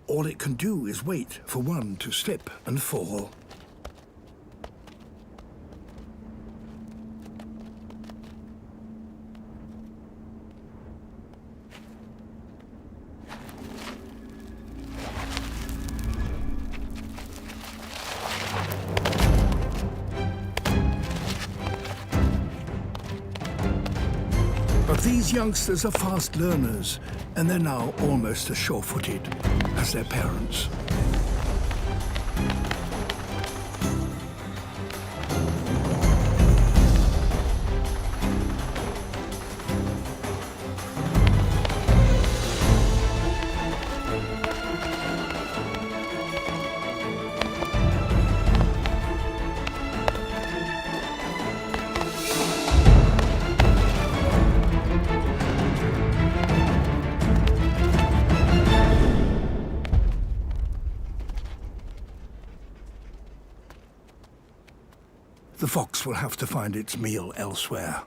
All it can do is wait for one to slip and fall. But these youngsters are fast learners, and they're now almost as sure-footed as their parents. The fox will have to find its meal elsewhere.